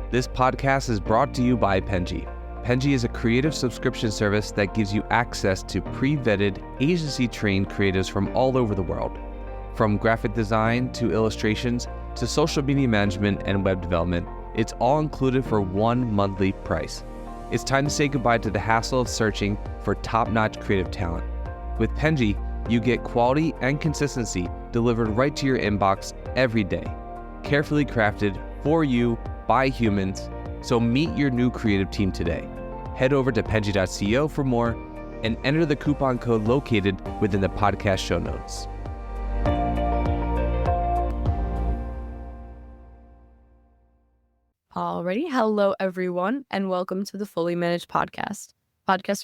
This podcast is brought to you by Penji. Penji is a creative subscription service that gives you access to pre-vetted, agency-trained creatives from all over the world. From graphic design to illustrations to social media management and web development, it's all included for one monthly price. It's time to say goodbye to the hassle of searching for top-notch creative talent. With Penji, you get quality and consistency delivered right to your inbox every day, carefully crafted for you by humans. So meet your new creative team today. Head over to penji.co for more and enter the coupon code located within the podcast show notes. Alrighty, hello everyone, and welcome to the Fully Managed podcast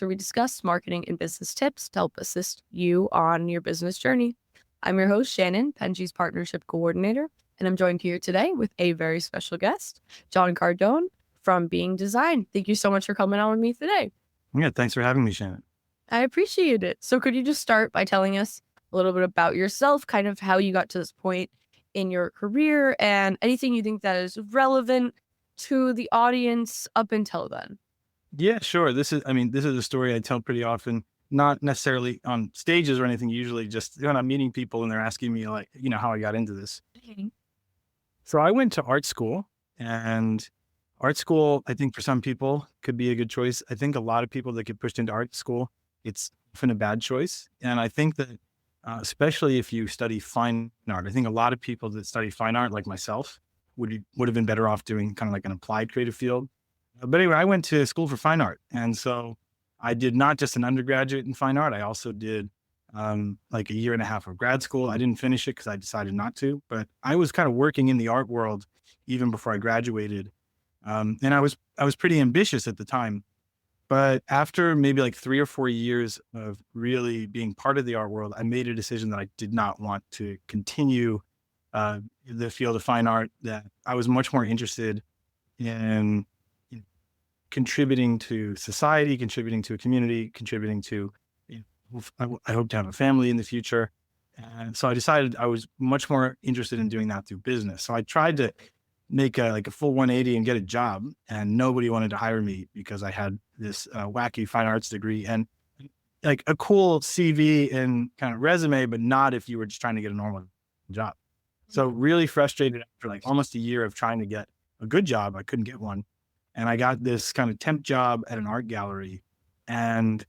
where we discuss marketing and business tips to help assist you on your business journey. I'm your host, Shannon, Penji's partnership coordinator, and I'm joined here today with a very special guest, John Cardone from Being Design. Thank you so much for coming on with me today. Yeah, thanks for having me, Shannon. I appreciate it. So could you just start by telling us a little bit about yourself, kind of how you got to this point in your career, and anything you think that is relevant to the audience up until then? Yeah, sure. This is a story I tell pretty often, not necessarily on stages or anything, usually just when I'm meeting people and they're asking me how I got into this. Mm-hmm. So I went to art school, and art school, I think for some people could be a good choice. I think a lot of people that get pushed into art school, it's often a bad choice. And I think that especially if you study fine art, I think a lot of people that study fine art like myself would have been better off doing kind of like an applied creative field. But anyway, I went to school for fine art. And so I did not just an undergraduate in fine art. I also did like a year and a half of grad school. I didn't finish it because I decided not to, but I was kind of working in the art world even before I graduated. And I was pretty ambitious at the time. But after maybe like 3 or 4 years of really being part of the art world, I made a decision that I did not want to continue the field of fine art, that I was much more interested in contributing to society, contributing to a community, contributing to, I hope to have a family in the future. And so I decided I was much more interested in doing that through business. So I tried to make a full 180 and get a job, and nobody wanted to hire me because I had this wacky fine arts degree and like a cool CV and kind of resume, but not if you were just trying to get a normal job. So really frustrated after like almost a year of trying to get a good job. I couldn't get one. And I got this kind of temp job at an art gallery. And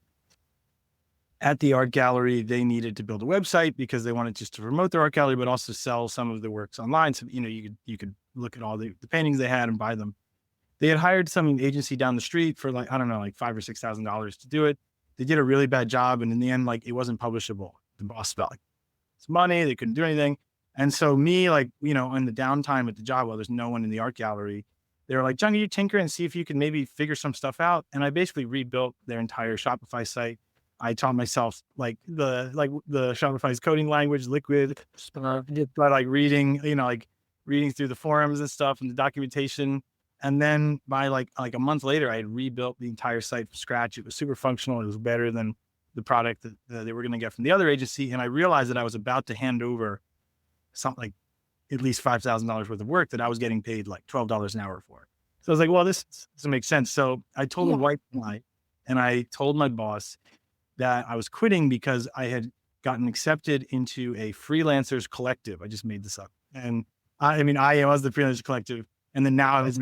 at the art gallery, they needed to build a website because they wanted just to promote their art gallery, but also sell some of the works online. So, you could look at all the paintings they had and buy them. They had hired some agency down the street for like, I don't know, like $5,000 or $6,000 to do it. They did a really bad job. And in the end, like it wasn't publishable. The boss felt like it's money. They couldn't do anything. And so me, in the downtime at the job, while there's no one in the art gallery, they were like, John, can you tinker and see if you can maybe figure some stuff out? And I basically rebuilt their entire Shopify site. I taught myself the Shopify's coding language, Liquid, by reading through the forums and stuff and the documentation. And then by like a month later, I had rebuilt the entire site from scratch. It was super functional. It was better than the product that they were going to get from the other agency. And I realized that I was about to hand over something like at least $5,000 worth of work that I was getting paid like $12 an hour for. So I was like, well, this doesn't make sense. So I told a white lie, and I told my boss that I was quitting because I had gotten accepted into a freelancers collective. I just made this up. And I was the freelancers collective. And then now I was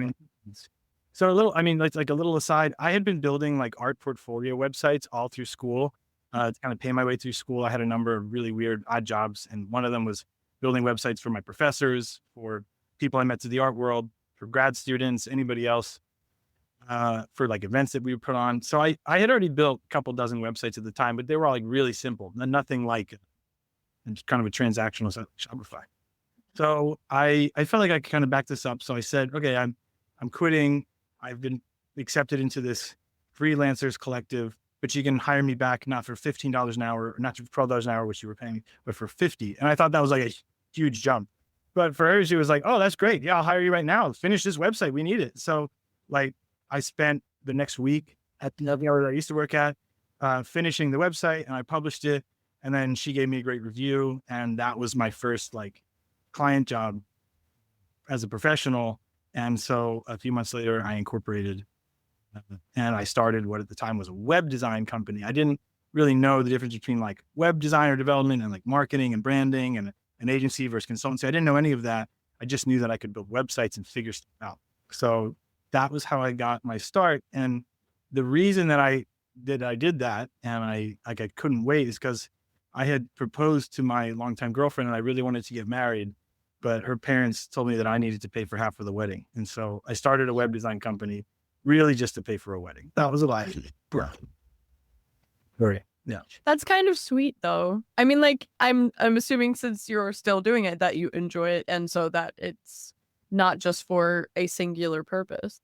so a little aside, I had been building like art portfolio websites all through school to kind of pay my way through school. I had a number of really weird odd jobs. And one of them was building websites for my professors, for people I met through the art world, for grad students, anybody else, for like events that we would put on. So I had already built a couple dozen websites at the time, but they were all like really simple, nothing like kind of a transactional Shopify. So I felt like I could kind of back this up. So I said, okay, I'm quitting. I've been accepted into this freelancers collective, but you can hire me back, not for $15 an hour, or not for $12 an hour, which you were paying me, but for $50. And I thought that was like a huge jump. But for her, she was like, oh, that's great. Yeah, I'll hire you right now. Finish this website. We need it. So like I spent the next week at the hour that I used to work at, finishing the website, and I published it. And then she gave me a great review. And that was my first like client job as a professional. And so a few months later, I incorporated and I started what at the time was a web design company. I didn't really know the difference between like web design or development and like marketing and branding and an agency versus consultancy. I didn't know any of that. I just knew that I could build websites and figure stuff out. So that was how I got my start. And the reason that I did that and I couldn't wait is because I had proposed to my longtime girlfriend and I really wanted to get married, but her parents told me that I needed to pay for half of the wedding. And so I started a web design company really just to pay for a wedding. That was a lie. Very, yeah. That's kind of sweet though. I mean, like I'm assuming since you're still doing it that you enjoy it and so that it's not just for a singular purpose.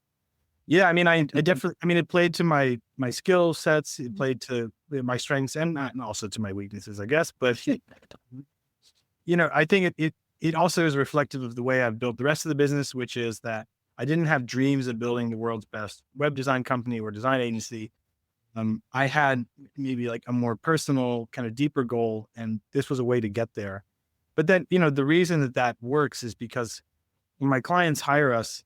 Yeah, I mean, I definitely, I mean, it played to my skill sets, it played to my strengths and also to my weaknesses, I guess. But I think it also is reflective of the way I've built the rest of the business, which is that I didn't have dreams of building the world's best web design company or design agency. I had maybe like a more personal, kind of deeper goal, and this was a way to get there. But then, the reason that works is because when my clients hire us,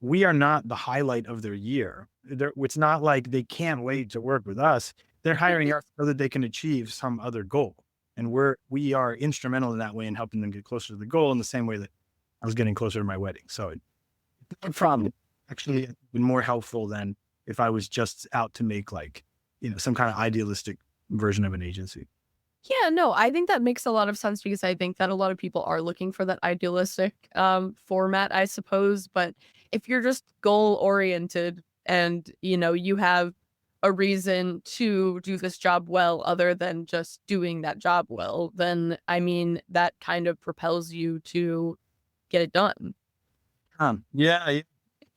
we are not the highlight of their year. It's not like they can't wait to work with us. They're hiring us so that they can achieve some other goal. And we are instrumental in that way in helping them get closer to the goal in the same way that I was getting closer to my wedding. So no problem. Actually, it's been more helpful than if I was just out to make like, some kind of idealistic version of an agency. Yeah, no, I think that makes a lot of sense because I think that a lot of people are looking for that idealistic format, I suppose. But if you're just goal oriented and, you have a reason to do this job well other than just doing that job well, then, I mean, that kind of propels you to get it done. Yeah.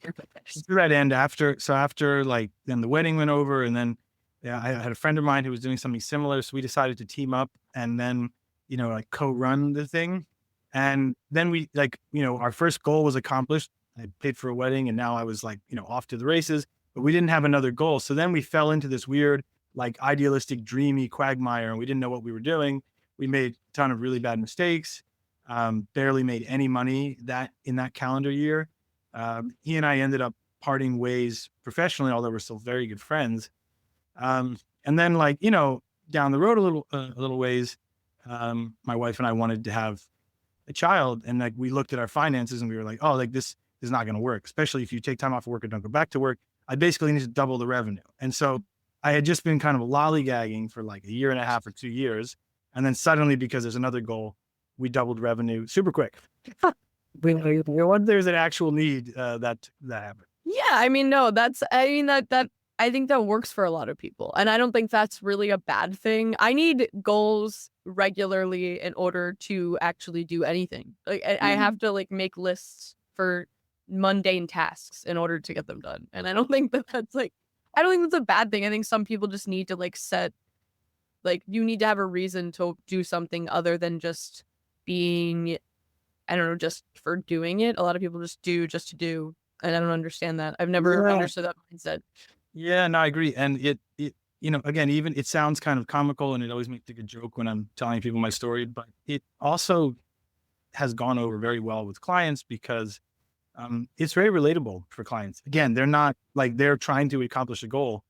To that end, after like then the wedding went over and then I had a friend of mine who was doing something similar. So we decided to team up and then, like co-run the thing. And then we our first goal was accomplished. I paid for a wedding and now I was like, off to the races, but we didn't have another goal. So then we fell into this weird, like idealistic, dreamy quagmire and we didn't know what we were doing. We made a ton of really bad mistakes, barely made any money in that calendar year. He and I ended up parting ways professionally, although we're still very good friends. And then down the road a little ways, my wife and I wanted to have a child and like we looked at our finances and we were like, oh, like this is not going to work, especially if you take time off of work and don't go back to work. I basically need to double the revenue. And so I had just been kind of lollygagging for like a year and a half or 2 years. And then suddenly, because there's another goal, we doubled revenue super quick. When there's an actual need, that happened. Yeah, I mean, no, that I think that works for a lot of people. And I don't think that's really a bad thing. I need goals regularly in order to actually do anything. Like I have to like make lists for mundane tasks in order to get them done. And I don't think that's a bad thing. I think some people just need to you need to have a reason to do something other than just being, I don't know, just for doing it. A lot of people just do just to do. And I don't understand that. I've never understood that mindset. Yeah, no, I agree. And it again, even it sounds kind of comical and it always makes a good joke when I'm telling people my story, but it also has gone over very well with clients because it's very relatable for clients. Again, they're not like they're trying to accomplish a goal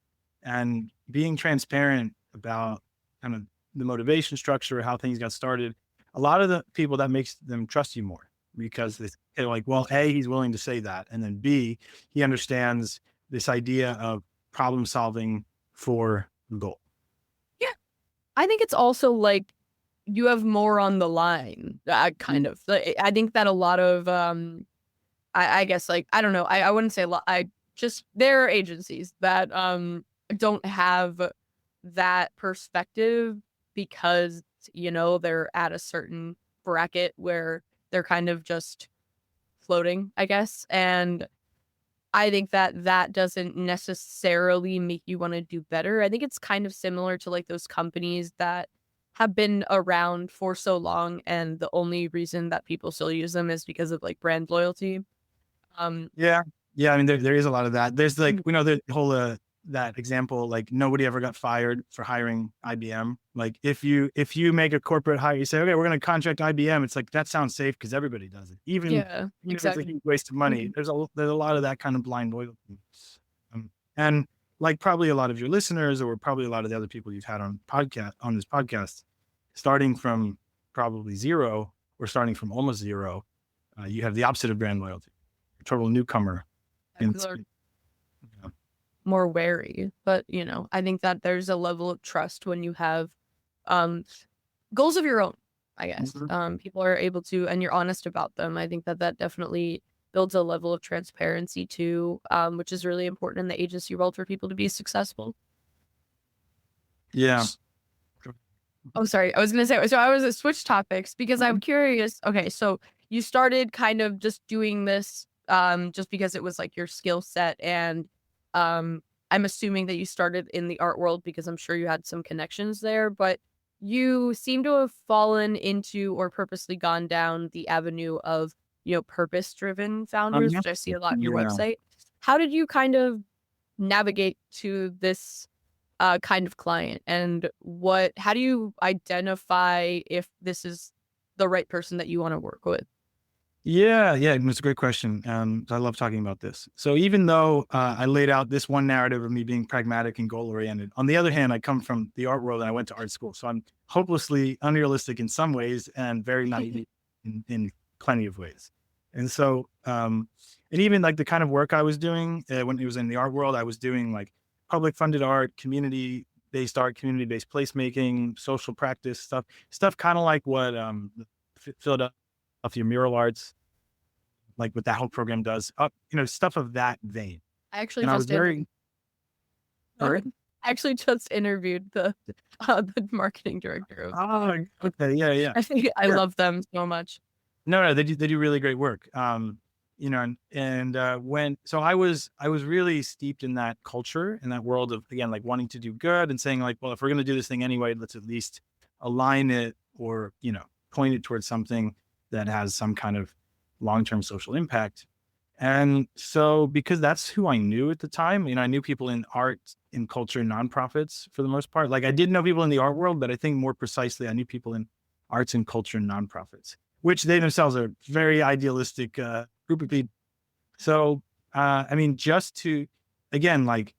and being transparent about kind of the motivation structure, how things got started. A lot of the people that makes them trust you more because they're like, well, A, he's willing to say that. And then B, he understands this idea of problem solving for the goal. Yeah. I think it's also like you have more on the line, kind of. I think that a lot of, I guess, like, I don't know. I wouldn't say a lot. There are agencies that don't have that perspective because, they're at a certain bracket where they're kind of just floating, I guess. And I think that doesn't necessarily make you want to do better. I think it's kind of similar to like those companies that have been around for so long and the only reason that people still use them is because of like brand loyalty. Yeah. I mean, there is a lot of that. There's like, the whole that example, like nobody ever got fired for hiring IBM. Like if you make a corporate hire, you say, okay, we're going to contract IBM. It's like, that sounds safe because everybody does it. Even Yeah, if it's a exactly. huge waste of money, there's a lot of that kind of blind loyalty. And like probably a lot of your listeners, or probably a lot of the other people you've had on this podcast, starting from probably zero or starting from almost zero, you have the opposite of brand loyalty. You're a total newcomer. People are more wary, but I think that there's a level of trust when you have goals of your own, I guess. People are able to, and you're honest about them. I think that definitely builds a level of transparency too, which is really important in the agency world for people to be successful. Yeah. Oh, sorry. I was going to say, so I was switch topics because I'm curious. Okay. So you started kind of just doing this, just because it was like your skill set. And, I'm assuming that you started in the art world because I'm sure you had some connections there, but you seem to have fallen into or purposely gone down the avenue of, purpose-driven founders, which I see a lot on your website. How did you kind of navigate to this kind of client, and how do you identify if this is the right person that you want to work with? Yeah, it's a great question. I love talking about this. So even though I laid out this one narrative of me being pragmatic and goal oriented, on the other hand, I come from the art world and I went to art school. So I'm hopelessly unrealistic in some ways and very naive in plenty of ways. And so, and even like the kind of work I was doing when it was in the art world, I was doing like public funded art, community-based art, community-based placemaking, social practice stuff kind of like what Philadelphia Mural Arts, like what that whole program does, stuff of that vein. I actually And I was just very, I actually just interviewed the marketing director of. oh, okay, yeah. I think I Sure. love them so much. No, they do really great work. So I was really steeped in that culture, in that world of, again, like wanting to do good and saying like, well, if we're going to do this thing anyway, let's at least align it or, point it towards something that has some kind of long-term social impact. And so, because that's who I knew at the time, I knew people in art, in culture, nonprofits for the most part. Like I did know people in the art world, but I think more precisely, I knew people in arts and culture and nonprofits, which they themselves are very idealistic group of people. So, just to, again, like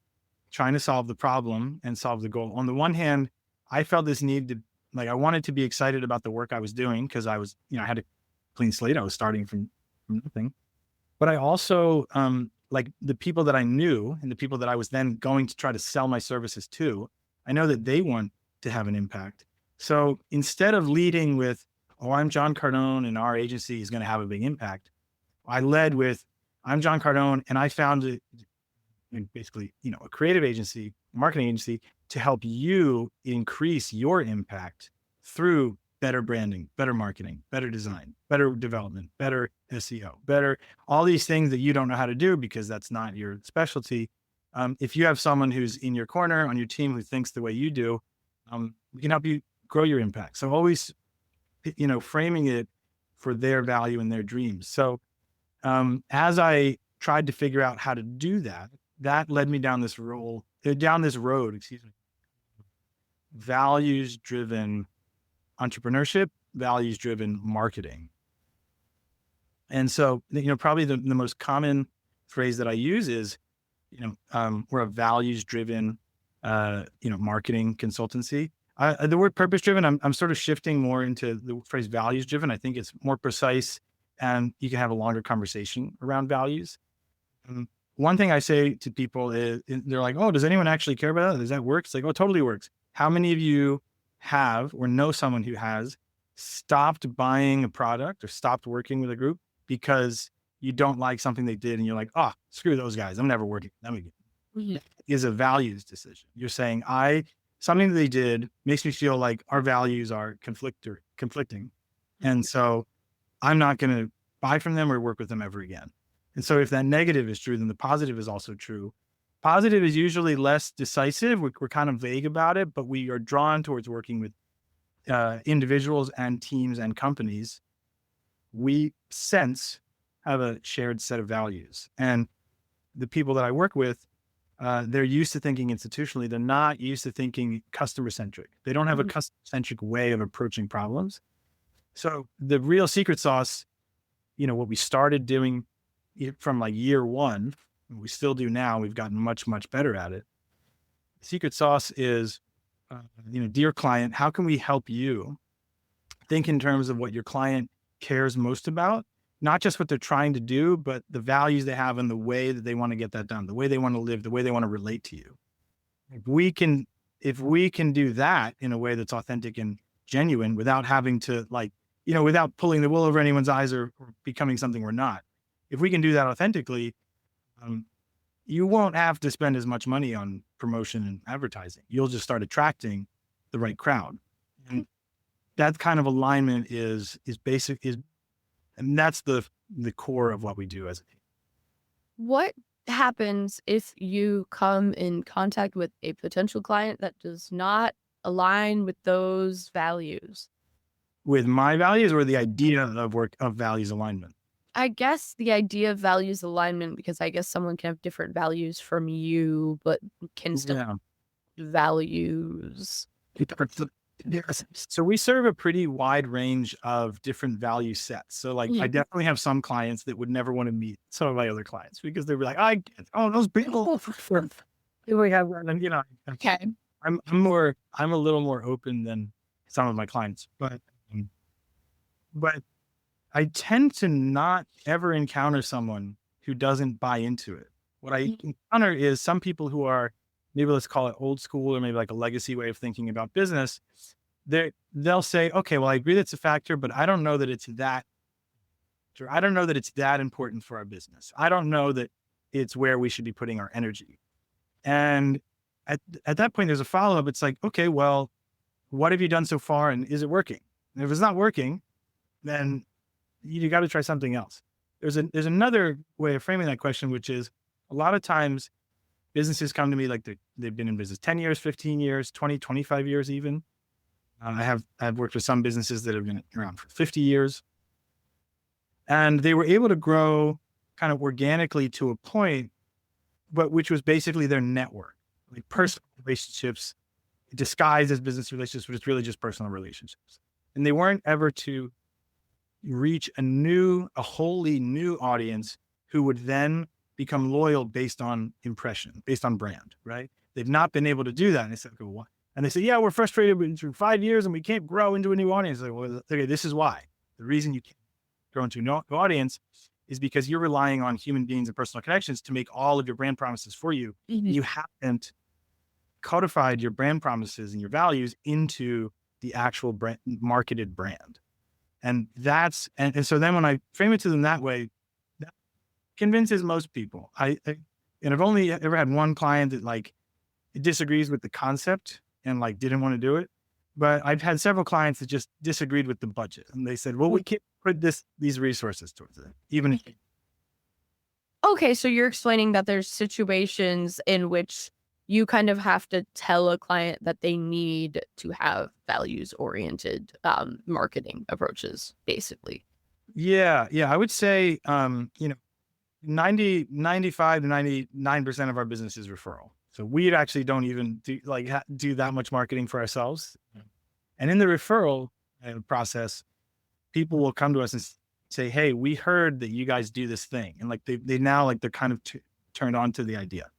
trying to solve the problem and solve the goal. On the one hand, I felt this need to, like, I wanted to be excited about the work I was doing because I was, I had a clean slate. I was starting from nothing. But I also, like the people that I knew and the people that I was then going to try to sell my services to, I know that they want to have an impact. So instead of leading with, oh, I'm John Cardone and our agency is going to have a big impact, I led with, I'm John Cardone and I founded basically, a creative agency, marketing agency to help you increase your impact through better branding, better marketing, better design, better development, better SEO, better all these things that you don't know how to do because that's not your specialty. If you have someone who's in your corner on your team who thinks the way you do, we can help you grow your impact. So always, framing it for their value and their dreams. So as I tried to figure out how to do that, that led me down this road, values-driven entrepreneurship, values-driven marketing. And so, probably the most common phrase that I use is, we're a values-driven, marketing consultancy. The word purpose-driven, I'm sort of shifting more into the phrase values-driven. I think it's more precise and you can have a longer conversation around values. One thing I say to people is, they're like, oh, does anyone actually care about that? Does that work? It's like, oh, it totally works. How many of you have or know someone who has stopped buying a product or stopped working with a group because you don't like something they did and you're like, oh, screw those guys, I'm never working with them again? Mm-hmm. That is a values decision. You're saying, something that they did makes me feel like our values are conflicting. Mm-hmm. And so I'm not going to buy from them or work with them ever again. And so if that negative is true, then the positive is also true. Positive is usually less decisive. We're kind of vague about it, but we are drawn towards working with individuals and teams and companies we sense have a shared set of values. And the people that I work with, they're used to thinking institutionally. They're not used to thinking customer centric. They don't have a Mhm. customer centric way of approaching problems. So the real secret sauce, what we started doing from like year one, and we still do now, we've gotten much, much better at it. Secret sauce is, dear client, how can we help you think in terms of what your client cares most about? Not just what they're trying to do, but the values they have and the way that they want to get that done, the way they want to live, the way they want to relate to you. If we can, if we can do that in a way that's authentic and genuine without having to without pulling the wool over anyone's eyes or becoming something we're not. If we can do that authentically, um, you won't have to spend as much money on promotion and advertising. You'll just start attracting the right crowd. And that kind of alignment is basic, and that's the core of what we do as a team. What happens if you come in contact with a potential client that does not align with those values? With my values or the idea of values alignment? I guess the idea of values alignment, because I guess someone can have different values from you, but can still Yeah. have values. Yes. So we serve a pretty wide range of different value sets. So I Mhm. definitely have some clients that would never want to meet some of my other clients because they'd be like, those people. We have, and Okay. I'm a little more open than some of my clients, um, but I tend to not ever encounter someone who doesn't buy into it. What I encounter is some people who are, maybe let's call it old school or maybe like a legacy way of thinking about business. They'll say, okay, well, I agree that's a factor, but I don't know that it's that, or I don't know that it's that important for our business. I don't know that it's where we should be putting our energy. And at that point, there's a follow-up. It's like, okay, well, what have you done so far? And is it working? And if it's not working, then you got to try something else. There's another way of framing that question, which is a lot of times businesses come to me like they've been in business 10 years, 15 years, 20, 25 years even. I've worked with some businesses that have been around for 50 years, and they were able to grow kind of organically to a point, but which was basically their network, like personal relationships disguised as business relationships, but it's really just personal relationships. And they weren't ever to reach a wholly new audience who would then become loyal based on impression, based on brand, right? They've not been able to do that. And they said, okay, what? And they say, yeah, we're frustrated through 5 years and we can't grow into a new audience. Like, well, okay, this is why. The reason you can't grow into a new audience is because you're relying on human beings and personal connections to make all of your brand promises for you. Mhm. You haven't codified your brand promises and your values into the actual marketed brand. And so then when I frame it to them that way, that convinces most people. And I've only ever had one client that it disagrees with the concept and didn't want to do it. But I've had several clients that just disagreed with the budget. And they said, well, we can't put these resources towards it, even if Okay, so you're explaining that there's situations in which you kind of have to tell a client that they need to have values-oriented, marketing approaches, basically. Yeah. I would say, 95 to 99% of our business is referral. So we actually don't even do that much marketing for ourselves. And in the referral process, people will come to us and say, hey, we heard that you guys do this thing. And they now they're kind of turned on to the idea.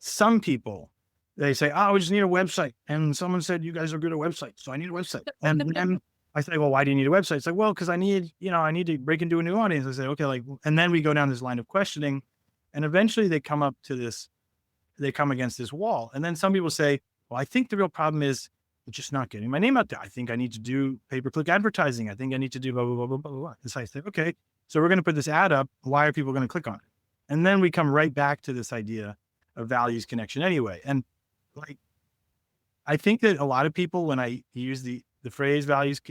Some people, they say, oh, we just need a website. And someone said, you guys are good at websites. So I need a website. And then I say, well, why do you need a website? It's like, well, because I need to break into a new audience. I say, okay, and then we go down this line of questioning. And eventually they come against this wall. And then some people say, well, I think the real problem is just not getting my name out there. I think I need to do pay-per-click advertising. I think I need to do blah, blah, blah, blah, blah, blah. And so I say, okay, so we're going to put this ad up. Why are people going to click on it? And then we come right back to this idea of values connection anyway. And I think that a lot of people, when I use the phrase values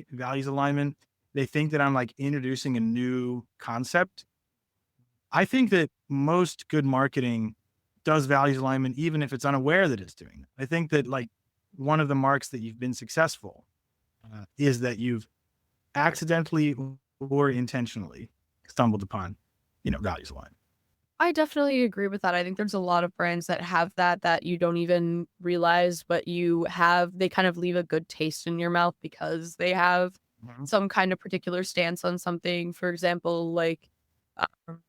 alignment, they think that I'm introducing a new concept. I think that most good marketing does values alignment, even if it's unaware that it's doing it. I think that one of the marks that you've been successful is that you've accidentally or intentionally stumbled upon, values alignment. I definitely agree with that. I think there's a lot of brands that have that you don't even realize, but they kind of leave a good taste in your mouth because they have Mhm. some kind of particular stance on something. For example, like um,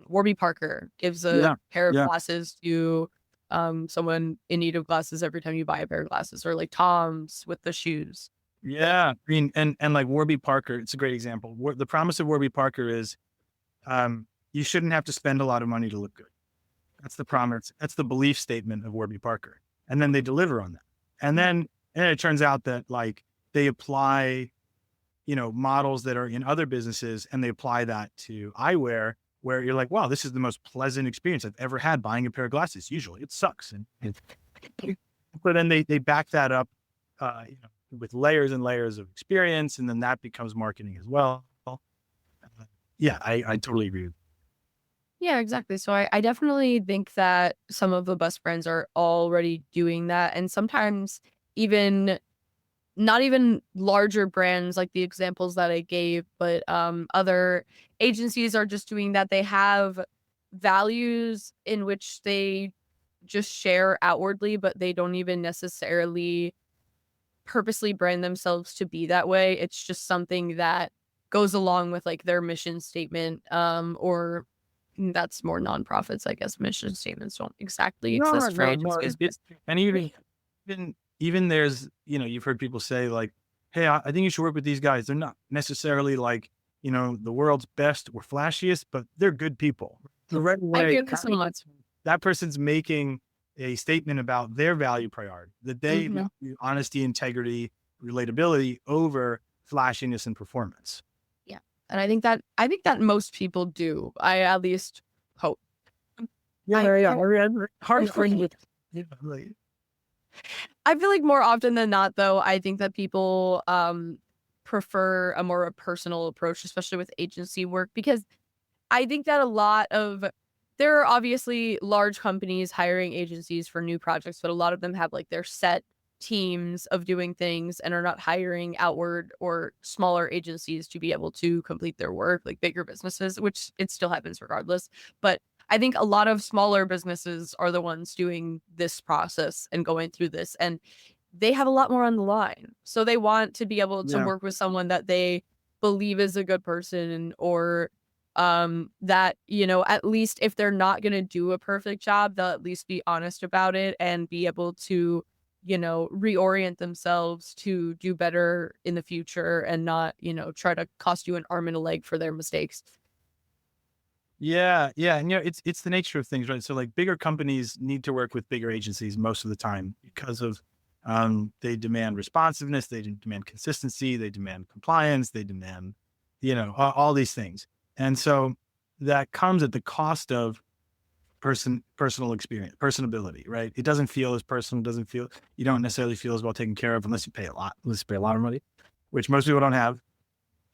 Warby Parker gives a Yeah. pair of Yeah. glasses to someone in need of glasses every time you buy a pair of glasses, or like Tom's with the shoes. Yeah. I mean, and like Warby Parker, it's a great example. The promise of Warby Parker is you shouldn't have to spend a lot of money to look good. That's the promise. That's the belief statement of Warby Parker. And then they deliver on that. And then and it turns out that like they apply, models that are in other businesses and they apply that to eyewear where you're like, wow, this is the most pleasant experience I've ever had buying a pair of glasses. Usually it sucks. But then they back that up, with layers and layers of experience. And then that becomes marketing as well. Yeah, I totally agree. Yeah, exactly. So I definitely think that some of the best brands are already doing that. And sometimes even not even larger brands like the examples that I gave, but other agencies are just doing that. They have values in which they just share outwardly, but they don't even necessarily purposely brand themselves to be that way. It's just something that goes along with like their mission statement, or that's more nonprofits, I guess. Mission statements don't exactly No, exist for no, no. agencies. It's and even there's, you've heard people say like, "Hey, I think you should work with these guys. They're not necessarily like, the world's best or flashiest, but they're good people." The right I way, hear this so much. that person's making a statement about their value priority, that they Mhm. value honesty, integrity, relatability over flashiness and performance. Yeah, and I think that most people do. I at least hope. Yeah, I yeah, I yeah. Hard for you. Like, I feel like more often than not, though, I think that people prefer a more personal approach, especially with agency work, because I think that a lot of there are obviously large companies hiring agencies for new projects, but a lot of them have like their set teams of doing things and are not hiring outward or smaller agencies to be able to complete their work, like bigger businesses, which it still happens regardless. But I think a lot of smaller businesses are the ones doing this process and going through this, and they have a lot more on the line. So they want to be able to yeah. work with someone that they believe is a good person, or that, at least if they're not going to do a perfect job, they'll at least be honest about it and be able to, reorient themselves to do better in the future and not, try to cost you an arm and a leg for their mistakes. Yeah, yeah, and it's the nature of things, right? So like bigger companies need to work with bigger agencies most of the time because of they demand responsiveness, they demand consistency, they demand compliance, they demand, all these things. And so that comes at the cost of personal experience, personability, right? It doesn't feel as personal, doesn't feel you don't necessarily feel as well taken care of unless you pay a lot of money, which most people don't have.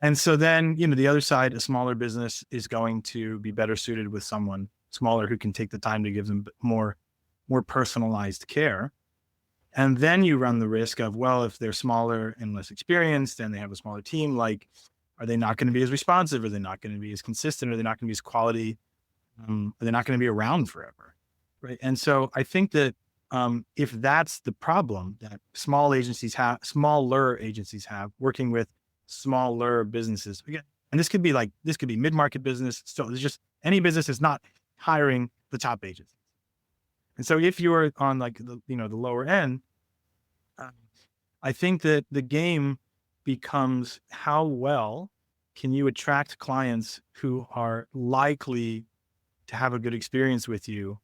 And so then, the other side, a smaller business is going to be better suited with someone smaller who can take the time to give them more personalized care. And then you run the risk of, well, if they're smaller and less experienced and they have a smaller team, like, are they not going to be as responsive? Are they not going to be as consistent? Are they not going to be as quality? Are they not going to be around forever? Right. And so I think that if that's the problem that smaller agencies have working with smaller businesses, again, and this could be mid-market business. So it's just any business is not hiring the top agencies. And so if you're on like the lower end, um, I think that the game becomes how well can you attract clients who are likely to have a good experience with you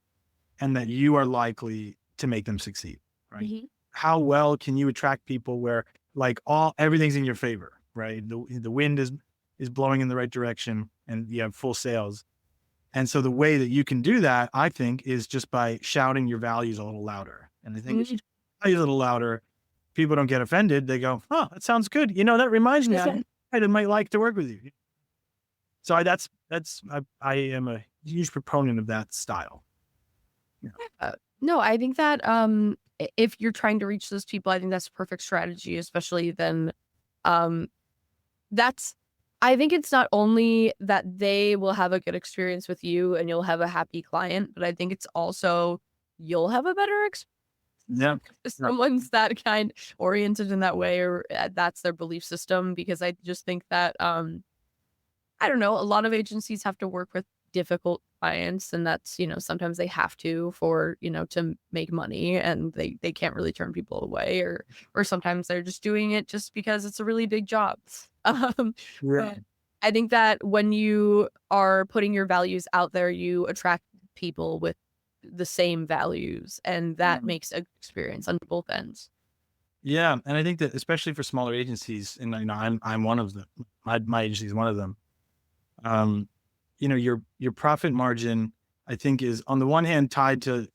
and that you are likely to make them succeed, right? Mhm. How well can you attract people where like everything's in your favor, right? The wind is blowing in the right direction and you have full sails. And so the way that you can do that, I think, is just by shouting your values a little louder. And I think if you Mhm. shout a little louder, people don't get offended. They go, "Oh, that sounds good. That reminds me, I might like to work with you." So I am a huge proponent of that style. Yeah. No, I think that if you're trying to reach those people, I think that's a perfect strategy, especially then. Um, that's I think it's not only that they will have a good experience with you and you'll have a happy client, but I think it's also you'll have a better experience Yeah. if someone's that kind oriented in that way, or that's their belief system. Because I just think that I don't know, a lot of agencies have to work with difficult clients, and that's, sometimes they have to for, to make money, and they can't really turn people away, or sometimes they're just doing it just because it's a really big job. Yeah. But I think that when you are putting your values out there, you attract people with the same values, and that makes a good experience on both ends. Yeah. And I think that especially for smaller agencies, and I'm one of them. My agency is one of them. Um, your profit margin, I think, is on the one hand tied to,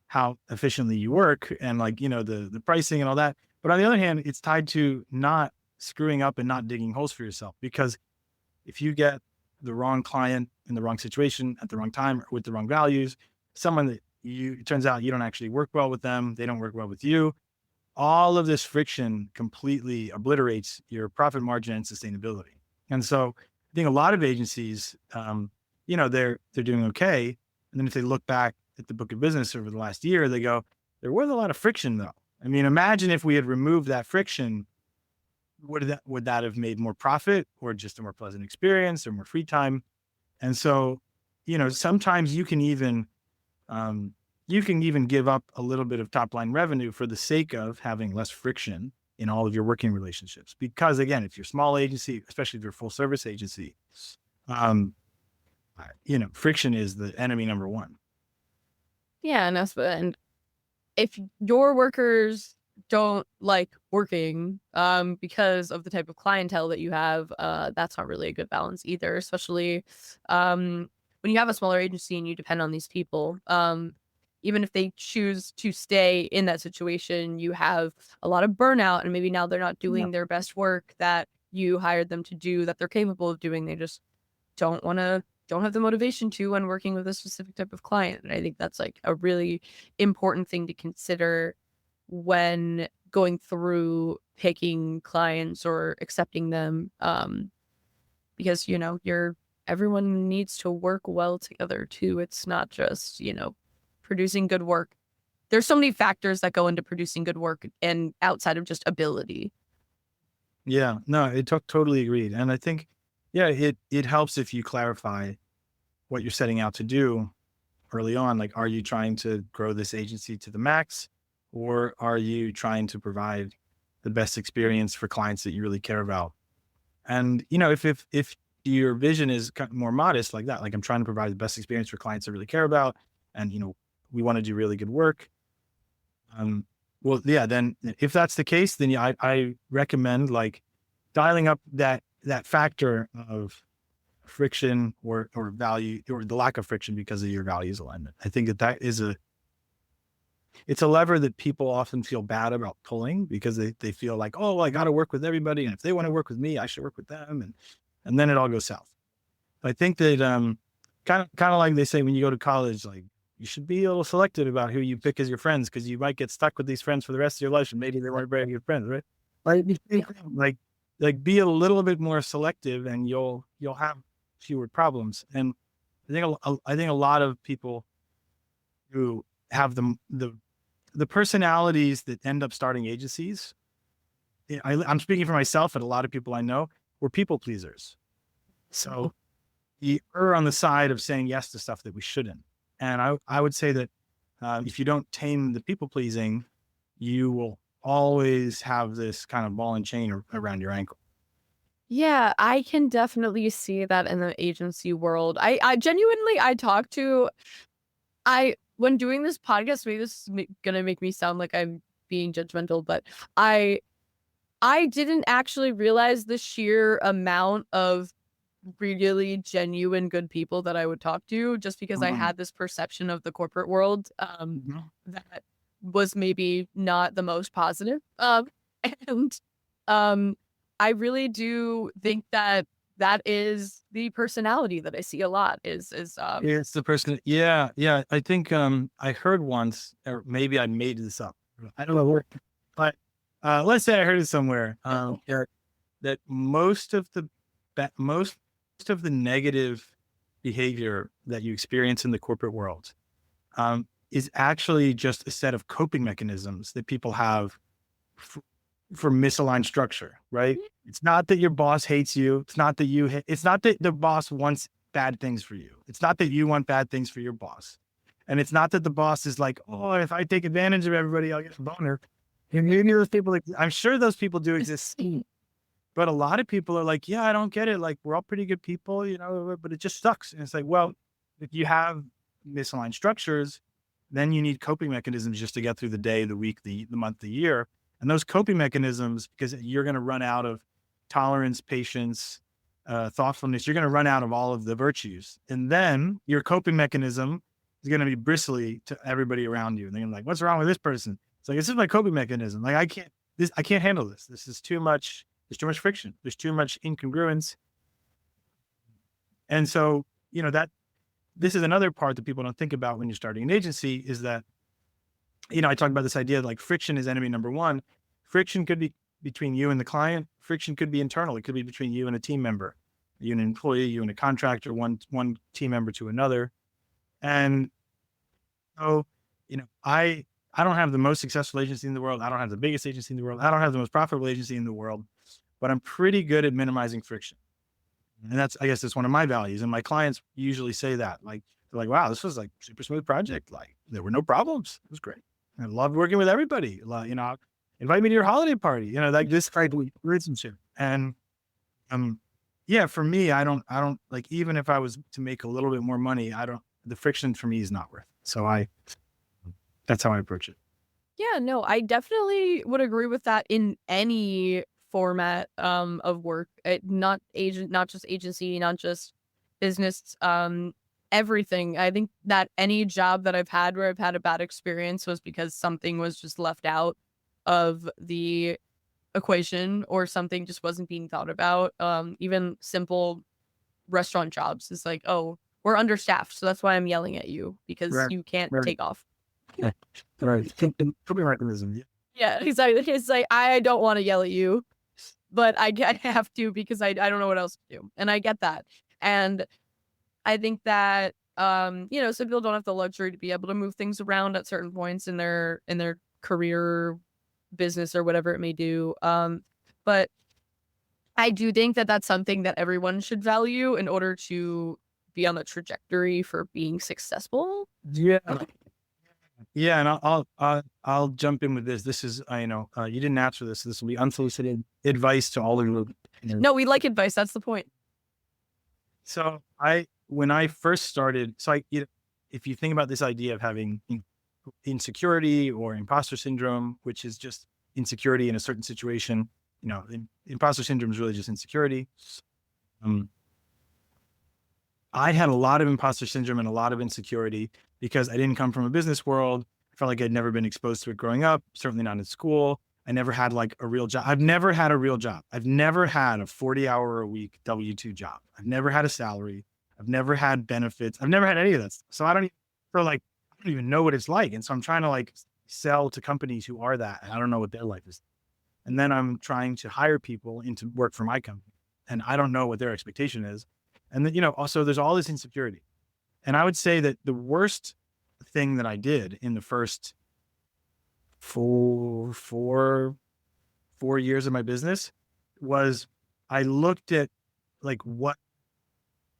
how efficiently you work and like, the pricing and all that. But on the other hand, it's tied to not screwing up and not digging holes for yourself. Because if you get the wrong client in the wrong situation at the wrong time or with the wrong values, someone that it turns out you don't actually work well with them, they don't work well with you. All of this friction completely obliterates your profit margin and sustainability. And so I think a lot of agencies, they're doing okay. And then if they look back at the book of business over the last year, they go, there was a lot of friction though. I mean, imagine if we had removed that friction, would that have made more profit or just a more pleasant experience or more free time? And so, sometimes you can even give up a little bit of top line revenue for the sake of having less friction in all of your working relationships. Because again, if you're a small agency, especially if you're a full service agency, um, friction is the enemy number one. Yeah, and if your workers don't like working because of the type of clientele that you have, that's not really a good balance either, especially when you have a smaller agency and you depend on these people. Even if they choose to stay in that situation, you have a lot of burnout, and maybe now they're not Yeah. doing their best work that you hired them to do, that they're capable of doing. They just don't have the motivation to when working with a specific type of client. And I think that's like a really important thing to consider when going through picking clients or accepting them. Because everyone needs to work well together too. It's not just, producing good work. There's so many factors that go into producing good work and outside of just ability. Yeah, no, totally agreed. And I think, yeah, it helps if you clarify what you're setting out to do early on. Like, are you trying to grow this agency to the max, or are you trying to provide the best experience for clients that you really care about? And if your vision is more modest like that, like I'm trying to provide the best experience for clients I really care about, and we want to do really good work. Well, yeah, then if that's the case, then yeah, I recommend like dialing up that factor of friction or value, or the lack of friction because of your values alignment. I think that it's a lever that people often feel bad about pulling because they feel like, oh, well, I got to work with everybody, and if they want to work with me, I should work with them, and then it all goes south. I think that kind of like they say when you go to college, like you should be a little selective about who you pick as your friends, because you might get stuck with these friends for the rest of your life, and maybe they weren't very good friends, right? Like be a little bit more selective, and you'll have fewer problems. And I think a lot of people who have the personalities that end up starting agencies, I'm speaking for myself and a lot of people I know, were people pleasers. So we err on the side of saying yes to stuff that we shouldn't. And I would say that if you don't tame the people pleasing, you will always have this kind of ball and chain around your ankle. Yeah, I can definitely see that in the agency world. I genuinely, I talk to, when doing this podcast, maybe this is gonna make me sound like I'm being judgmental, but I, I didn't actually realize the sheer amount of really genuine good people that I would talk to, just because I Mhm. had this perception of the corporate world Mhm. that was maybe not the most positive. And um I really do think that that is the personality that I see a lot is It's the person. Yeah, yeah. I think I heard once, or maybe I made this up. I don't know where, but let's say I heard it somewhere. That most of the most of the negative behavior that you experience in the corporate world is actually just a set of coping mechanisms that people have for misaligned structure, right? It's not that your boss hates you. It's not that it's not that the boss wants bad things for you. It's not that you want bad things for your boss. And it's not that the boss is like, oh, if I take advantage of everybody, I'll get a boner. And maybe those people, I'm sure those people do exist. But a lot of people are like, yeah, I don't get it. Like, we're all pretty good people, but it just sucks. And it's like, well, if you have misaligned structures, then you need coping mechanisms just to get through the day, the week, the month, the year. And those coping mechanisms, because you're going to run out of tolerance, patience, thoughtfulness, you're going to run out of all of the virtues. And then your coping mechanism is going to be bristly to everybody around you. And they're going to be like, what's wrong with this person? It's like, this is my coping mechanism. Like, I can't handle this. This is too much. There's too much friction. There's too much incongruence. And so, this is another part that people don't think about when you're starting an agency is that, I talk about this idea of like friction is enemy number one. Friction could be between you and the client. Friction could be internal. It could be between you and a team member, you and an employee, you and a contractor, one team member to another. And so, I don't have the most successful agency in the world. I don't have the biggest agency in the world. I don't have the most profitable agency in the world, but I'm pretty good at minimizing friction. And I guess that's one of my values. And my clients usually say that, like, they're like, wow, this was like super smooth project. Like, there were no problems. It was great. I loved working with everybody. Invite me to your holiday party, like this kind of relationship. And, yeah, for me, I don't like, even if I was to make a little bit more money, the friction for me is not worth it. So that's how I approach it. Yeah, no, I definitely would agree with that in any format of work. Not just agency, not just business, everything. I think that any job that I've had where I've had a bad experience was because something was just left out of the equation or something just wasn't being thought about. Even simple restaurant jobs is like, oh, we're understaffed, so that's why I'm yelling at you because you can't take off. Right. Coping mechanism. Yeah, exactly. It's like, I don't want to yell at you, but I have to because I don't know what else to do. And I get that. And I think that, some people don't have the luxury to be able to move things around at certain points in their career, business, or whatever it may do. But I do think that that's something that everyone should value in order to be on the trajectory for being successful. Yeah. Yeah. And I'll jump in with this. This is, you didn't ask for this. So this will be unsolicited advice to all of you. No, we like advice. That's the point. So when I first started, if you think about this idea of having insecurity or imposter syndrome, which is just insecurity in a certain situation, imposter syndrome is really just insecurity. I had a lot of imposter syndrome and a lot of insecurity because I didn't come from a business world. I felt like I'd never been exposed to it growing up, certainly not in school. I never had like a real job. I've never had a real job. I've never had a 40-hour-a-week W-2 job. I've never had a salary. I've never had benefits. I've never had any of that stuff. So I don't even know what it's like. And so I'm trying to like sell to companies who are that. And I don't know what their life is. And then I'm trying to hire people into work for my company. And I don't know what their expectation is. And then, also there's all this insecurity. And I would say that the worst thing that I did in the first four years of my business was I looked at like what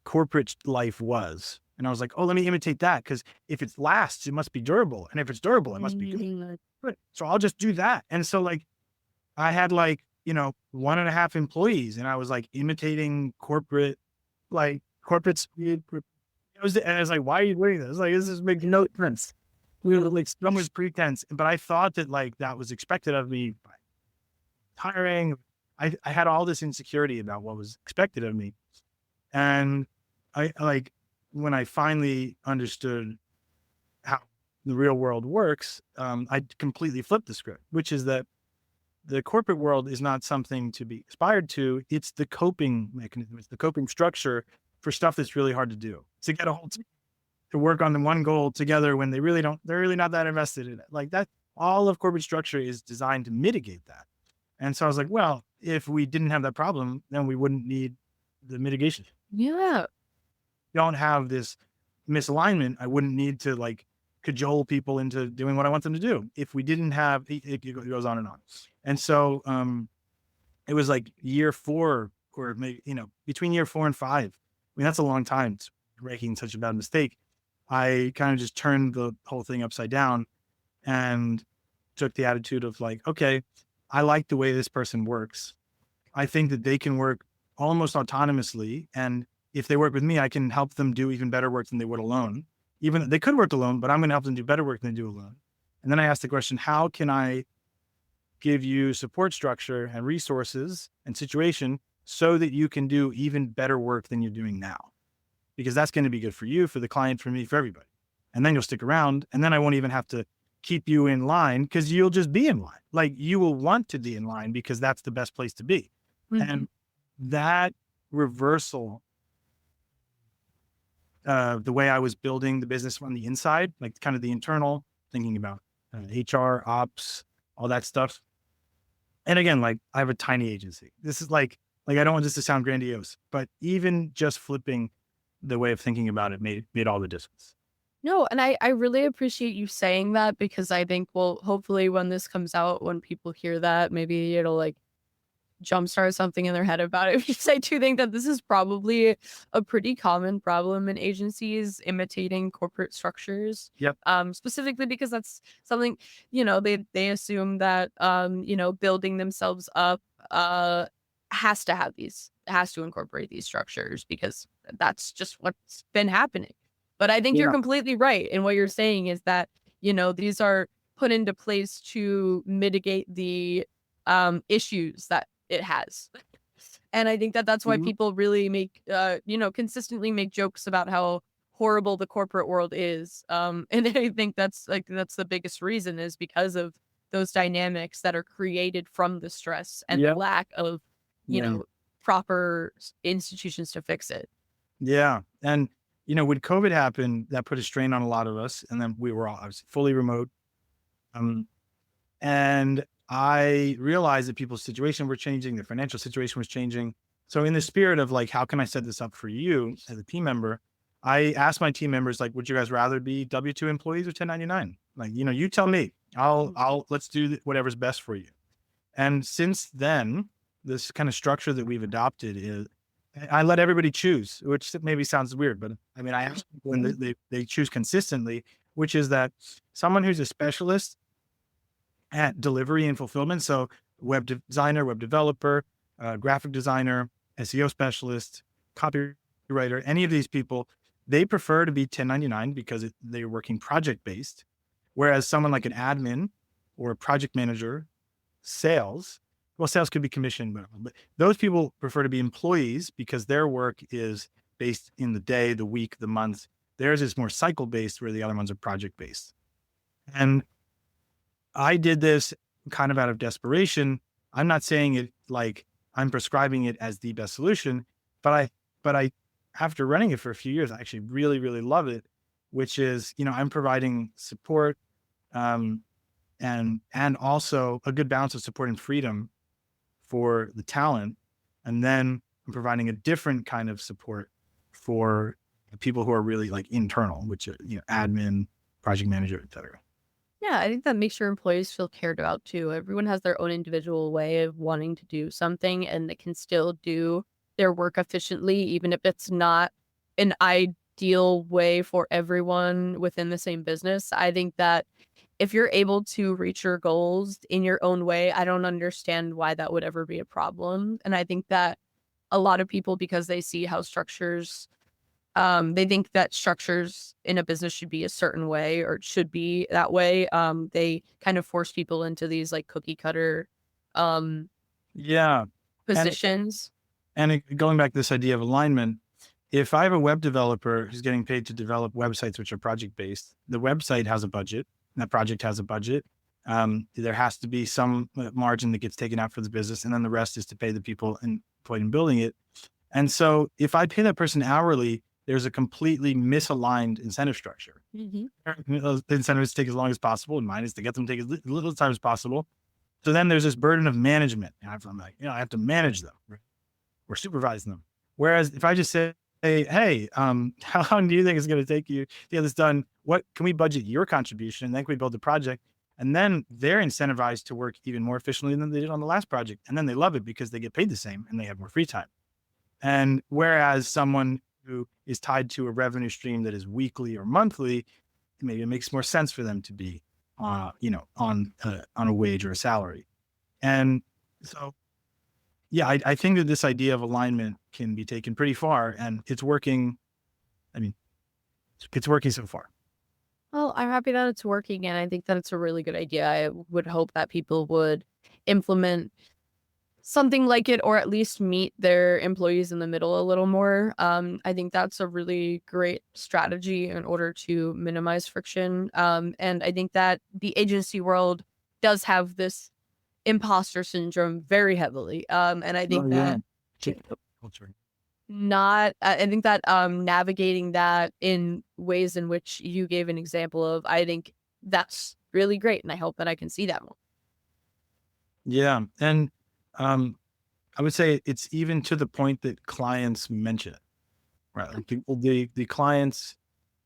corporate life was. And I was like, oh, let me imitate that. Because if it lasts, it must be durable. And if it's durable, it must be good. So I'll just do that. And so like, I had like, 1.5 employees and I was like imitating corporate speed. And I was like, why are you doing this? Like, this is making no sense. We were like, some was pretense, but I thought that like, that was expected of me by hiring. I had all this insecurity about what was expected of me. And when I finally understood how the real world works, I completely flipped the script, which is that the corporate world is not something to be aspired to. It's the coping mechanism. It's the coping structure for stuff that's really hard to do. To get a whole team to work on the one goal together when they're really not that invested in it. Like that, all of corporate structure is designed to mitigate that. And so I was like, well, if we didn't have that problem, then we wouldn't need the mitigation. Yeah. Don't have this misalignment, I wouldn't need to like cajole people into doing what I want them to do. If we didn't have, it goes on and on. And so, it was like year 4 or maybe, between year 4 and 5. I mean, that's a long time making such a bad mistake. I kind of just turned the whole thing upside down and took the attitude of like, okay, I like the way this person works. I think that they can work almost autonomously. And if they work with me, I can help them do even better work than they would alone. Even they could work alone, but I'm going to help them do better work than they do alone. And then I asked the question, how can I give you support structure and resources and situation so that you can do even better work than you're doing now? Because that's going to be good for you, for the client, for me, for everybody. And then you'll stick around, and then I won't even have to keep you in line because you'll just be in line. Like you will want to be in line because that's the best place to be. Mhm. And that reversal, the way I was building the business on the inside, like kind of the internal, thinking about HR, ops, all that stuff. And again, like I have a tiny agency. This is like I don't want this to sound grandiose, but even just flipping the way of thinking about it made all the difference. No, and I really appreciate you saying that because I think, well, hopefully when this comes out, when people hear that, maybe it'll like jumpstart something in their head about it. Because I do think that this is probably a pretty common problem in agencies imitating corporate structures. Yep. Specifically because that's something, they assume that building themselves up has to incorporate these structures because that's just what's been happening. But I think you're Yeah. completely right. And what you're saying is that, these are put into place to mitigate the issues that it has. And I think that that's why Mhm. people really make, consistently make jokes about how horrible the corporate world is. And I think that's the biggest reason is because of those dynamics that are created from the stress and the Yeah. lack of, you Yeah. know, proper institutions to fix it. Yeah. And, when COVID happened, that put a strain on a lot of us. And then we were all obviously fully remote. And I realized that people's situation were changing, their financial situation was changing. So in the spirit of like, how can I set this up for you as a team member? I asked my team members, like, would you guys rather be W-2 employees or 1099? Like, you tell me, let's do whatever's best for you. And since then, this kind of structure that we've adopted is I let everybody choose, which maybe sounds weird, but I mean, I ask people and they choose consistently, which is that someone who's a specialist at delivery and fulfillment. So web designer, web developer, graphic designer, SEO specialist, copywriter, any of these people, they prefer to be 1099 because they're working project based. Whereas someone like an admin or a project manager, sales could be commission, but those people prefer to be employees because their work is based in the day, the week, the month. Theirs is more cycle based where the other ones are project based. And I did this kind of out of desperation. I'm not saying it like I'm prescribing it as the best solution, but I, after running it for a few years, I actually really, really love it, which is, I'm providing support, and also a good balance of support and freedom for the talent. And then I'm providing a different kind of support for people who are really like internal, which are, admin, project manager, et cetera. Yeah, I think that makes your employees feel cared about too. Everyone has their own individual way of wanting to do something and they can still do their work efficiently, even if it's not an ideal way for everyone within the same business. I think that if you're able to reach your goals in your own way, I don't understand why that would ever be a problem. And I think that a lot of people, because they see how they think that structures in a business should be a certain way or it should be that way. They kind of force people into these like cookie cutter Yeah. positions. Going back to this idea of alignment, if I have a web developer who's getting paid to develop websites, which are project based, the website has a budget, and that project has a budget. There has to be some margin that gets taken out for the business, and then the rest is to pay the people employed in building it. And so if I pay that person hourly, there's a completely misaligned incentive structure. The incentives take as long as possible, and mine is to get them to take as little time as possible. So then there's this burden of management. I'm like, I have to manage them or supervise them. Whereas if I just say, hey, how long do you think it's going to take you to get this done? What can we budget your contribution? And then can we build the project? And then they're incentivized to work even more efficiently than they did on the last project. And then they love it because they get paid the same and they have more free time. And whereas someone who is tied to a revenue stream that is weekly or monthly, maybe it makes more sense for them to be, on a wage or a salary. And so, yeah, I think that this idea of alignment can be taken pretty far, and it's working. I mean, it's working so far. Well, I'm happy that it's working, and I think that it's a really good idea. I would hope that people would implement something like it, or at least meet their employees in the middle a little more. I think that's a really great strategy in order to minimize friction. And I think that the agency world does have this imposter syndrome very heavily. And I think that I think that navigating that in ways in which you gave an example of, I think that's really great, and I hope that I can see that more. Yeah, and I would say it's even to the point that clients mention it, right? Like the clients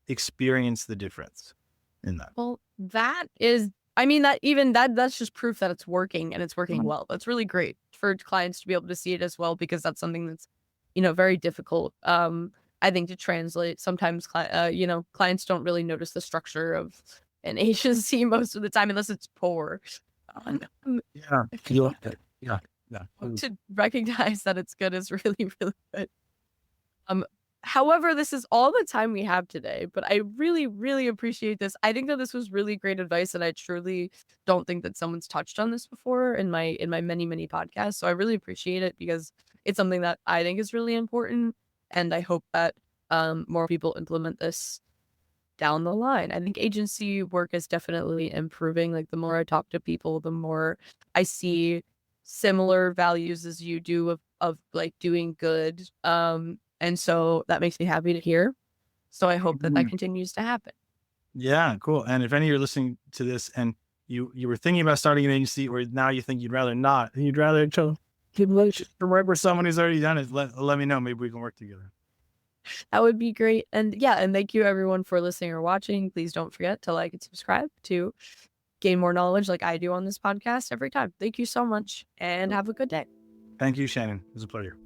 experience the difference in that. Well, that is, I mean, that's just proof that it's working, and it's working well. That's really great for clients to be able to see it as well, because that's something that's, very difficult. I think to translate. Sometimes, clients don't really notice the structure of an agency most of the time, unless it's poor. Yeah, you love it. Yeah. To recognize that it's good is really, really good. However, this is all the time we have today, but I really, really appreciate this. I think that this was really great advice, and I truly don't think that someone's touched on this before in my many, many podcasts. So I really appreciate it, because it's something that I think is really important, and I hope that more people implement this down the line. I think agency work is definitely improving. Like, the more I talk to people, the more I see similar values as you do of like doing good. And so that makes me happy to hear. So I hope that continues to happen. Yeah, cool. And if any of you are listening to this and you were thinking about starting an agency, or now you think you'd rather not, and you'd rather work with someone who's already done it, let me know. Maybe we can work together. That would be great. And yeah, and thank you everyone for listening or watching. Please don't forget to like and subscribe to gain more knowledge like I do on this podcast every time. Thank you so much, and have a good day. Thank you, Shannon. It was a pleasure.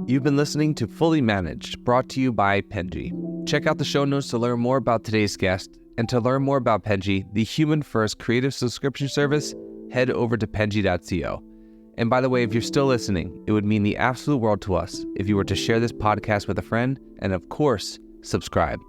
You've been listening to Fully Managed, brought to you by Penji. Check out the show notes to learn more about today's guest, and to learn more about Penji, the human-first creative subscription service, head over to penji.co. And by the way, if you're still listening, it would mean the absolute world to us if you were to share this podcast with a friend, and of course, subscribe.